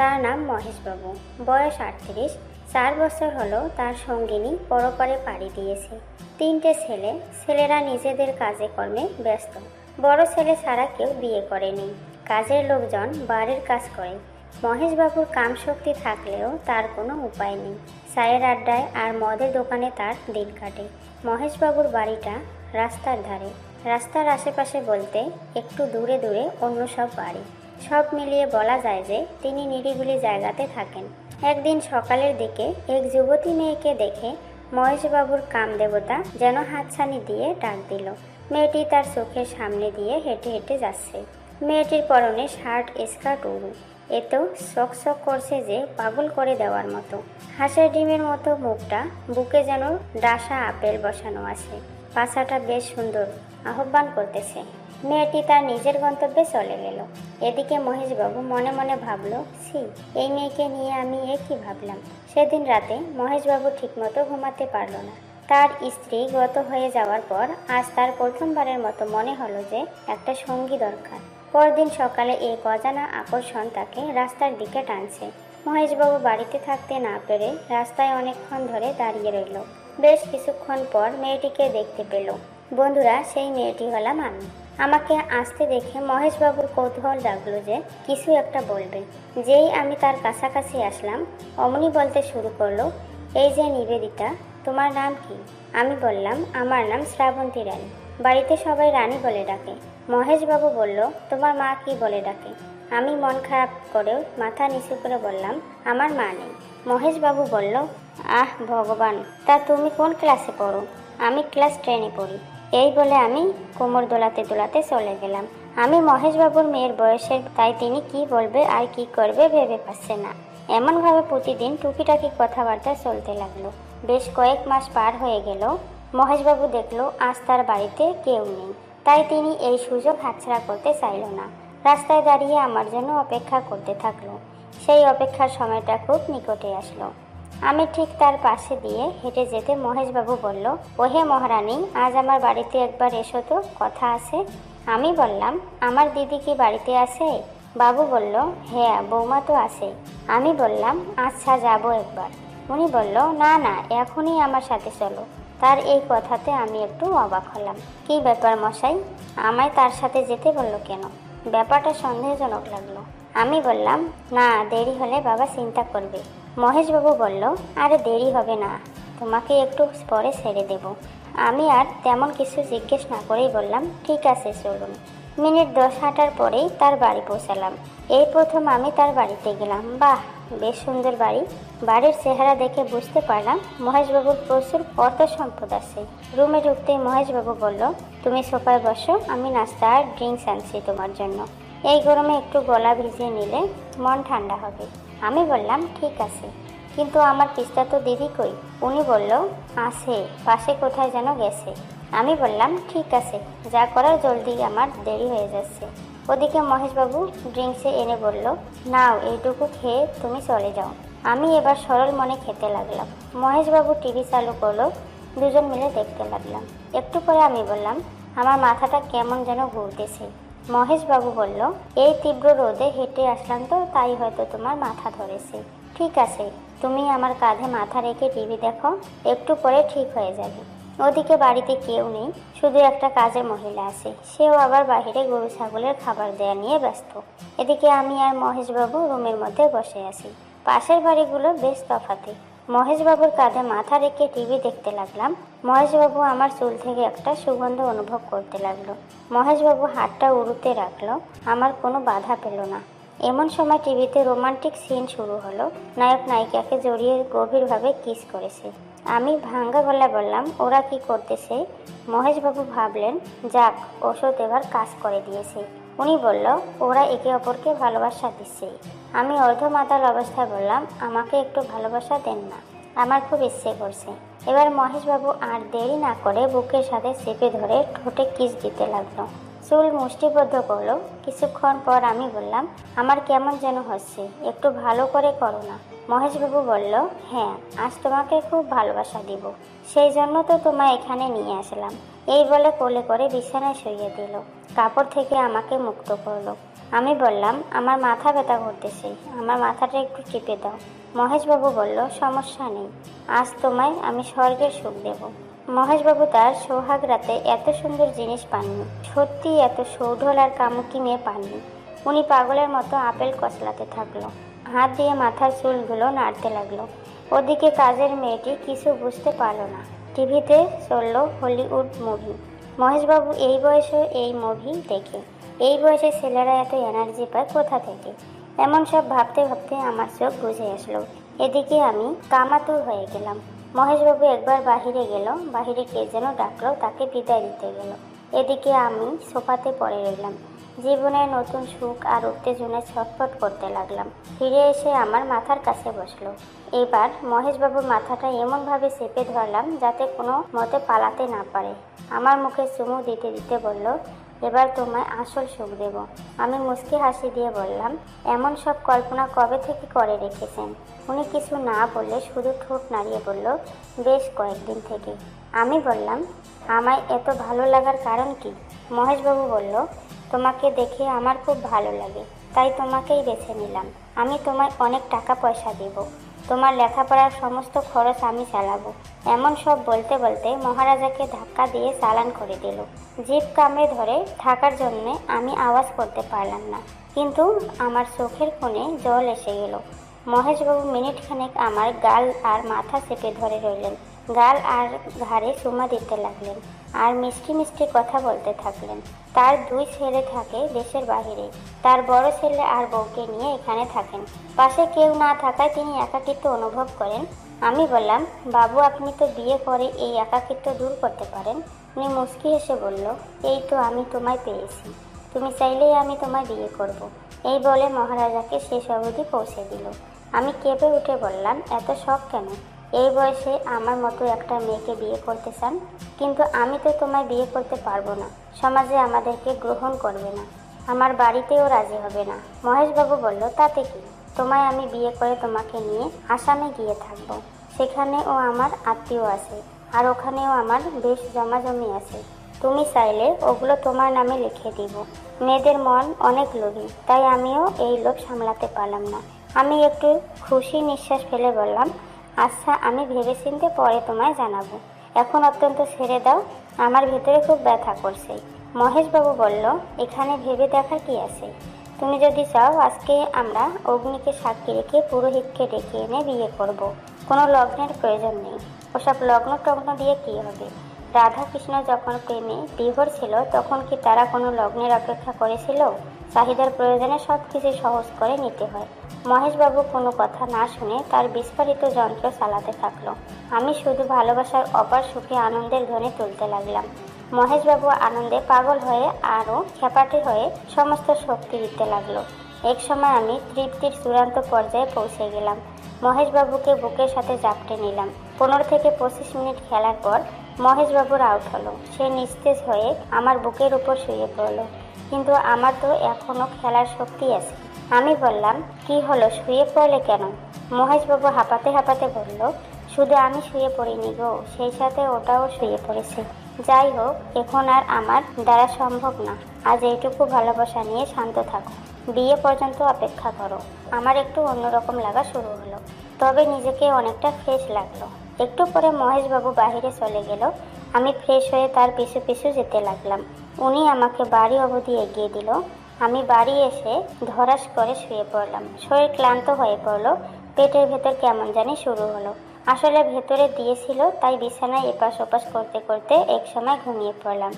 তার নাম মহেশবাবু। বয়স 38। 4 বছর হলো তার সঙ্গিনী পরপারে পাড়ি দিয়েছে। 3টে ছেলে। ছেলেরা নিজেদের কাজে কর্মে ব্যস্ত। বড় ছেলে ছাড়া কেউ বিয়ে করেনি। কাজের লোকজন বাড়ির কাজ করে। মহেশবাবুর কামশক্তি থাকলেও তার কোনো উপায় নেই। চায়ের আড্ডায় আর মদের দোকানে তার দিন কাটে। মহেশবাবুর বাড়িটা রাস্তার ধারে। রাস্তার আশেপাশে বলতে একটু দূরে দূরে অন্য সব বাড়ি। সব মিলিয়ে বলা যায় যে তিনি নিরিবিলি জায়গাতে থাকেন। একদিন সকালের দিকে এক যুবতী মেয়েকে দেখে মহেশবাবুর কামদেবতা যেন হাতছানি দিয়ে ডাক দিল। মেয়েটি তার চোখের সামনে দিয়ে হেঁটে হেঁটে যাচ্ছে। মেয়েটির পরনে শার্ট স্কার্ট উড়ু। এত চকচক করছে যে পাগল করে দেওয়ার মতো। হাঁসের ডিমের মতো মুখটা, বুকে যেন ডাসা আপেল বসানো আছে। পাছাটা বেশ সুন্দর, আহ্বান করতেছে। মেয়েটি তার নিজের গন্তব্যে চলে গেল। এদিকে মহেশবাবু মনে মনে ভাবল, ছি, এই মেয়েকে নিয়ে আমি কি ভাবলাম। সেদিন রাতে মহেশবাবু ঠিকমতো ঘুমাতে পারল না। তার স্ত্রী গত হয়ে যাওয়ার পর আজ তার প্রথমবারের মতো মনে হলো যে একটা সঙ্গী দরকার। পরদিন সকালে এই অজানা আকর্ষণ তাকে রাস্তার দিকে টানছে। মহেশবাবু বাড়িতে থাকতে না পেরে রাস্তায় অনেকক্ষণ ধরে দাঁড়িয়ে রইল। বেশ কিছুক্ষণ পর মেয়েটিকে দেখতে পেল। বন্ধুরা, সেই মেয়েটি হলাম আমি। আমাকে আসতে দেখে মহেশবাবুর কৌতূহল জাগলো যে কিছু একটা বলবে। যেই আমি তার কাছাকাছি আসলাম, অমনি বলতে শুরু করলো, এই যে নিবেদিতা, তোমার নাম কি? আমি বললাম, আমার নাম শ্রাবন্তী রানী। বাড়িতে সবাই রানী বলে ডাকে। মহেশবাবু বলল, তোমার মা কি বলে ডাকে? আমি মন খারাপ করেও মাথা নিচু করে বললাম, আমার মা নেই। মহেশবাবু বলল, আহ ভগবান, তা তুমি কোন ক্লাসে পড়ো? আমি ক্লাস 10-এ পড়ি। এই বলে আমি কোমর দোলাতে দোলাতে চলে গেলাম। আমি মহেশবাবুর মেয়ের বয়সের, তাই তিনি কি বলবে আর কি করবে ভেবে পাচ্ছে না। এমনভাবে প্রতিদিন টুকিটাকি কথাবার্তা চলতে লাগলো। বেশ কয়েক মাস পার হয়ে গেল। মহেশবাবু দেখলো আজ তার বাড়িতে কেউ নেই। তাই তিনি এই সুযোগ হাতছাড়া করতে চাইল না। রাস্তায় দাঁড়িয়ে আমার জন্য অপেক্ষা করতে থাকলো। সেই অপেক্ষার সময়টা খুব নিকটে আসলো। আমি ঠিক তার পাশে দিয়ে হেঁটে যেতে মহেশবাবু বলল, ওহে মহারানী, আজ আমার বাড়িতে একবার এসো তো, কথা আছে। আমি বললাম, আমার দিদি কি বাড়িতে আছে? বাবু বলল, হ্যাঁ, বৌমা তো আছে। আমি বললাম, আচ্ছা, যাবো একবার। উনি বলল, না না, এখনই আমার সাথে চলো। তার এই কথাতে আমি একটু অবাক হলাম। কি ব্যাপার মশাই, আমায় তার সাথে যেতে বলল কেন? ব্যাপারটা সন্দেহজনক লাগলো। আমি বললাম, না, দেরি হলে বাবা চিন্তা করবে। মহেশবাবু বলল, আরে দেরি হবে না, তোমাকে একটু পরে ছেড়ে দেব। আমি আর তেমন কিছু জিজ্ঞেস না করেই বললাম, ঠিক আছে, চলুন। মিনিট 10 হাঁটার পরেই তার বাড়ি পৌঁছালাম। এই প্রথম আমি তার বাড়িতে গেলাম। বাহ, বেশ সুন্দর বাড়ি। বাড়ির চেহারা দেখে বুঝতে পারলাম মহেশবাবুর প্রচুর অর্থ সম্পদ আছে। রুমে ঢুকতেই মহেশবাবু বলল, তুমি সোফায় বসো, আমি নাস্তা আর ড্রিঙ্কস আনছি তোমার জন্য। এই গরমে একটু গলা ভিজিয়ে নিলে মন ঠান্ডা হবে। আমি বললাম, ঠিক আছে, কিন্তু আমার পিস্তা তো দিদি কই? উনি বলল, আছে, পাশে কোথায় যেন গেছে। আমি বললাম, ঠিক আছে, যা করার জলদি, আমার দেরি হয়ে যাচ্ছে। ওদিকে মহেশবাবু ড্রিঙ্কসে এনে বলল, নাও, এইটুকু খেয়ে তুমি চলে যাও। আমি এবার সরল মনে খেতে লাগলাম। মহেশবাবু টিভি চালু করলো। দুজন মিলে দেখতে লাগলাম। একটু পরে আমি বললাম, আমার মাথাটা কেমন যেন ঘুরতেছে। মহেশবাবু বলল, এই তীব্র রোদে হেঁটে আসলাম তো, তাই হয়তো তোমার মাথা ধরেছে। ঠিক আছে, তুমি আমার কাঁধে মাথা রেখে টিভি দেখো, একটু পরে ঠিক হয়ে যাবে। ওদিকে বাড়িতে কেউ নেই, শুধু একটা কাজের মহিলা আছে। সেও আবার বাহিরে গরু ছাগলের খাবার দেয়া নিয়ে ব্যস্ত। এদিকে আমি আর মহেশবাবু রুমের মধ্যে বসে আছি। পাশের বাড়িগুলো বেশ তফাতে। মহেশবাবুর কাঁধে মাথা রেখে টিভি দেখতে লাগলাম। মহেশবাবু আমার চুল থেকে একটা সুগন্ধ অনুভব করতে লাগলো। মহেশবাবু হাতটা উড়ুতে রাখলো। আমার কোনো বাধা পেল না। এমন সময় টিভিতে রোমান্টিক সিন শুরু হলো। নায়ক নায়িকাকে জড়িয়ে গভীরভাবে কিস করেছে। আমি ভাঙ্গা গলায় বললাম, ওরা কি করতেছে? মহেশবাবু ভাবলেন, যাক, ওষুধ এবার কাজ করে দিয়েছে। উনি বলল, ওরা একে অপরকে ভালোবাসা দিচ্ছে। আমি অর্ধমাতাল অবস্থায় বললাম, আমাকে একটু ভালোবাসা দেন না, আমার খুব ইচ্ছে করছে। এবার মহেশবাবু আর দেরি না করে বুকের সাথে চেপে ধরে ঠোঁটে কিস দিতে লাগলো। চুল মুষ্টিবদ্ধ করলো। কিছুক্ষণ পর আমি বললাম, আমার কেমন যেন হচ্ছে, একটু ভালো করে করো না। মহেশবাবু বলল, হ্যাঁ, আজ তোমাকে খুব ভালোবাসা দিব, সেই জন্য তো তোমায় এখানে নিয়ে আসলাম। এই বলে কোলে করে বিছানায় শুইয়ে দিল। কাপড় থেকে আমাকে মুক্ত করলো। আমি বললাম, আমার মাথা ব্যথা করতেছে, আমার মাথাটা একটু টিপে দাও। মহেশবাবু বলল, সমস্যা নেই, আজ তোমায় আমি স্বর্গের সুখ দেব। মহেশবাবু তার সোহাগ রাতে এত সুন্দর জিনিস পাননি, সত্যি এত সৌঢল আর কামুকি মেয়ে পাননি। উনি পাগলের মতো আপেল কচলাতে থাকলো, হাত দিয়ে মাথার চুলগুলো নাড়তে লাগলো। ওদিকে কাজের মেয়েটি কিছু বুঝতে পারল না। টিভিতে চলল হলিউড মুভি। মহেশবাবু এই বয়সে এই মুভি দেখে। এই বয়সে ছেলেরা এত এনার্জি পায় কোথা থেকে? এমন সব ভাবতে ভাবতে আমার চোখ বুঝে আসলো। এদিকে আমি কামাতুর হয়ে গেলাম। মহেশবাবু একবার বাহিরে গেল, বাহিরে কে যেন ডাকলো, তাকে বিদায় দিতে গেল। এদিকে আমি সোফাতে পড়ে রইলাম। জীবনের নতুন সুখ আর উত্তেজনায় ছটফট করতে লাগলাম। ফিরে এসে আমার মাথার কাছে বসলো। এবার মহেশবাবুর মাথাটা এমনভাবে চেপে ধরলাম যাতে কোনো মতে পালাতে না পারে। আমার মুখে চুমু দিতে দিতে বলল, এবার তোমায় আসল সুখ দেব। আমি মুচকি হাসি দিয়ে বললাম, এমন সব কল্পনা কবে থেকে করে রেখেছেন? উনি কিছু না বললে শুধু ঠোঁট নাড়িয়ে বলল, বেশ কয়েকদিন থেকে। আমি বললাম, আমায় এত ভালো লাগার কারণ কি? মহেশবাবু বলল, তোমাকে দেখে আমার খুব ভালো লাগে, তাই তোমাকেই বেছে নিলাম। আমি তোমায় অনেক টাকা পয়সা দেব, তোমার লেখাপড়ার সমস্ত খরচ আমি চালাবো। এমন সব বলতে বলতে মহারাজাকে ধাক্কা দিয়ে চালান করে দিল। জিভ কামড়ে ধরে থাকার জন্যে আমি আওয়াজ করতে পারলাম না, কিন্তু আমার চোখের কোণে জল এসে গেল। মহেশবাবু মিনিটখানেক আমার গাল আর মাথা চেপে ধরে রইলেন, গাল আর ঘাড়ে চুমা দিতে লাগলেন, আর মিষ্টি মিষ্টি কথা বলতে থাকলেন। তার দুই ছেলে থাকে দেশের বাহিরে, তার বড় ছেলে আর বউকে নিয়ে এখানে থাকেন। পাশে কেউ না থাকায় তিনি একাকিত্ব অনুভব করেন। আমি বললাম, বাবু আপনি তো বিয়ে করে এই একাকিত্ব দূর করতে পারেন। উনি মুচকি হেসে বলল, এই তো আমি তোমায় পেয়েছি, তুমি চাইলেই আমি তোমায় বিয়ে করব। এই বলে মহারাজাকে শেষ অবধি পৌঁছে দিল। আমি কেঁপে উঠে বললাম, এত শখ কেন? এই বয়সে আমার মতো একটা মেয়েকে বিয়ে করতে চান? কিন্তু আমি তো তোমায় বিয়ে করতে পারবো না, সমাজে আমাদেরকে গ্রহণ করবে না, আমার বাড়িতেও রাজি হবে না। মহেশবাবু বলল, তাতে কি, তোমায় আমি বিয়ে করে তোমাকে নিয়ে আসামে গিয়ে থাকবো। সেখানেও আমার আত্মীয় আছে, আর ওখানেও আমার বেশ জমাজমি আছে। তুমি চাইলে ওগুলো তোমার নামে লিখে দিব। মেয়েদের মন অনেক লোভী, তাই আমিও এই লোভ সামলাতে পারলাম না। আমি একটু খুশি নিঃশ্বাস ফেলে বললাম, আচ্ছা আমি ভেবেচিন্তে পরে তোমায় জানাবো, এখন অত্যন্ত ছেড়ে দাও, আমার ভেতরে খুব ব্যথা করছে। মহেশবাবু বলল, এখানে ভেবে দেখার কি আছে? তুমি যদি চাও আজকে আমরা অগ্নিকে সাক্ষী রেখে পুরোহিতকে ডেকে এনে বিয়ে করব। কোনো লগ্নের প্রয়োজন নেই। ওসব লগ্ন টগ্ন দিয়ে কি হবে? রাধা কৃষ্ণ যখন প্রেমে বিভোর ছিল তখন কি তারা কোনো লগ্নের অপেক্ষা করেছিল? চাহিদার প্রয়োজনে সব কিছু সহজ করে নিতে হয়। মহেশবাবু কোনো কথা না শুনে তার বিস্ফোরিত যন্ত্র চালাতে থাকলো। আমি শুধু ভালোবাসার অপার সুখে আনন্দের ধ্বনি তুলতে লাগলাম। মহেশবাবু আনন্দে পাগল হয়ে আরও খেপাটে হয়ে সমস্ত শক্তি দিতে লাগলো। এক সময় আমি তৃপ্তির চূড়ান্ত পর্যায়ে পৌঁছে গেলাম। মহেশবাবুকে বুকের সাথে জাপটে নিলাম। 15 থেকে 25 মিনিট খেলার পর মহেশবাবুর আউট হলো। সে নিস্তেজ হয়ে আমার বুকের উপর শুয়ে পড়লো, কিন্তু আমার তো এখনও খেলার শক্তি আছে। আমি বললাম, কি হলো, শুয়ে পড়লে কেন? মহেশবাবু হাঁপাতে হাঁপাতে বলল, শুধু আমি শুয়ে পড়িনি গো, সেই সাথে ওটাও শুয়ে পড়েছে। যাই হোক, এখন আর আমার দ্বারা সম্ভব না। আজ এইটুকু ভালোবাসা নিয়ে শান্ত থাকো, বিয়ে পর্যন্ত অপেক্ষা করো। আমার একটু অন্যরকম লাগা শুরু হলো, তবে নিজেকে অনেকটা ফ্রেশ লাগলো। একটু পরে মহেশবাবু বাহিরে চলে গেল। আমি ফ্রেশ হয়ে তার পিছু পিছু যেতে লাগলাম। উনি আমাকে বাড়ি অবধি এগিয়ে দিল। আমি বাড়ি এসে ধরাস করে শুয়ে পড়লাম। শরীর ক্লান্ত হয়ে পড়লো, পেটের ভেতর কেমন জানি শুরু হলো। আসলে ভেতরে দিয়েছিল, তাই বিছানায় এপাশ ওপাশ করতে করতে এক সময় ঘুমিয়ে পড়লাম।